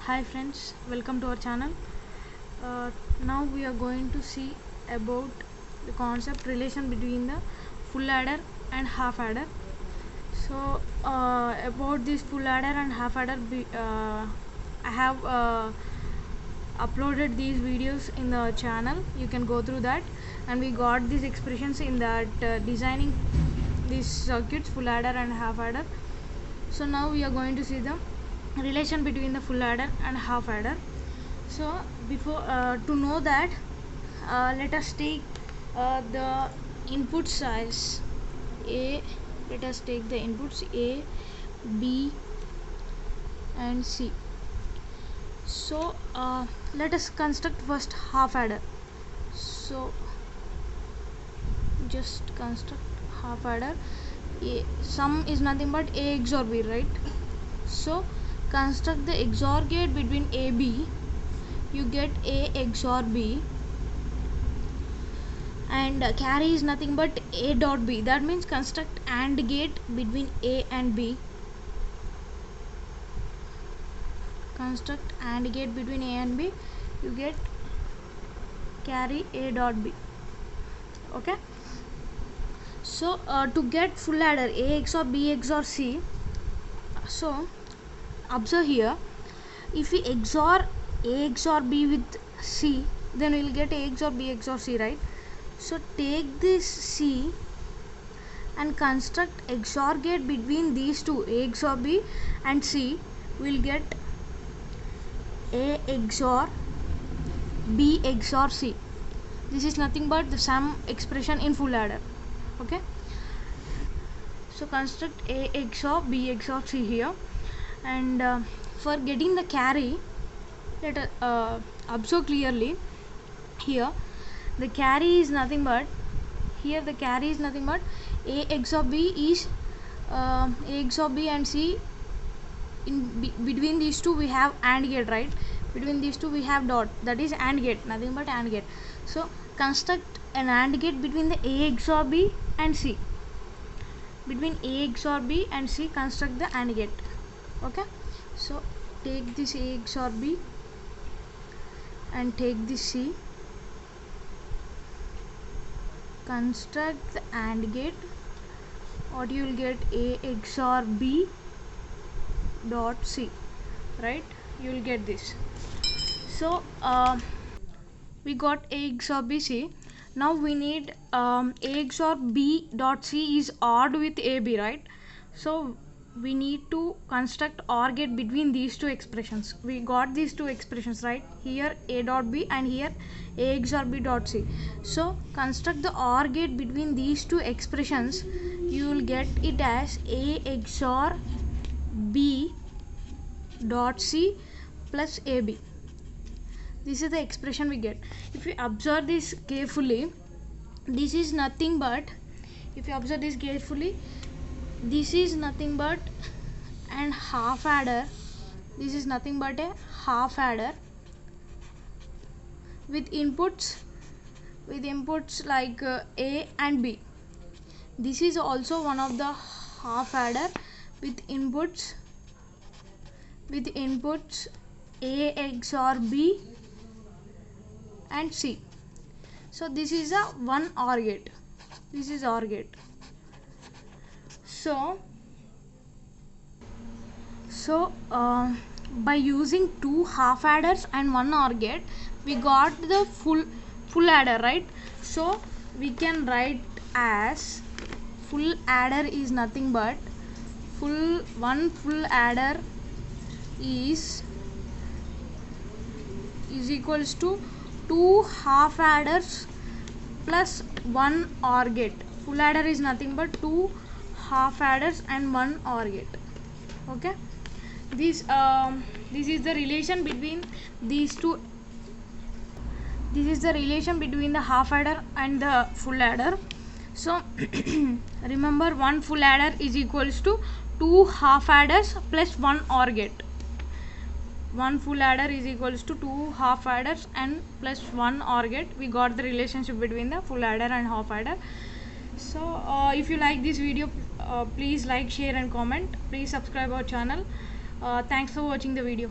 Hi friends, welcome to our channel. Now we are going to see about the concept relation between the full adder and half adder. So about this full adder and half adder, I have uploaded these videos in the channel. You can go through that, and we got these expressions in that designing these circuits, full adder and half adder. So now we are going to see the relation between the full adder and half adder. So before to know that, let us take the input size a. Let us take the inputs a, b and c. So let us construct first half adder. So just construct half adder. Sum is nothing but a XOR b, right? So construct the XOR gate between a b. You get a XOR b, and carry is nothing but a dot b. That means construct AND gate between a and b. Construct AND gate between a and b. You get carry a dot b. Okay. So to get full adder a XOR b XOR c, so observe here, if we XOR a XOR b with c, then we will get a XOR b XOR c, right? So take this c and construct XOR gate between these two, a XOR b and c. We'll get a XOR b XOR c. This is nothing but the sum expression in full adder. Okay. So construct a XOR b XOR c here, and for getting the carry, let us observe clearly here. The carry is nothing but, here the carry is nothing but a XOR b is a XOR b and c. Between these two we have AND gate, right? Between these two we have dot, that is AND gate, nothing but AND gate. So construct an AND gate between the a XOR b and c. Between a XOR b and c, construct the AND gate. Okay. So take this a XOR b and take this c. Construct the AND gate. What you will get, a XOR b dot c, right? You will get this. So we got a XOR b c. Now we need a XOR b dot c is odd with a b, right? So we need to construct OR gate between these two expressions. We got these two expressions, right? Here a dot b and here a XOR b dot c. So construct the OR gate between these two expressions. You will get it as a XOR b dot c plus ab. This is the expression we get. If you observe this carefully, this is nothing but, if you observe this carefully, this is nothing but and half adder. This is nothing but a half adder with inputs like a and b. This is also one of the half adder with inputs a XOR b and c. So this is a one OR gate. This is OR gate. So by using two half adders and one OR gate, we got the full adder, right? So we can write as full adder is nothing but one full adder is equals to two half adders plus one OR gate. Full adder is nothing but two half adders and one OR gate. Okay. This is the relation between these two. This is the relation between the half adder and the full adder. So remember, one full adder is equals to two half adders plus one OR gate. One full adder is equals to two half adders and plus one OR gate. We got the relationship between the full adder and half adder. So if you like this video, please like, share and comment. Please subscribe our channel. Thanks for watching the video.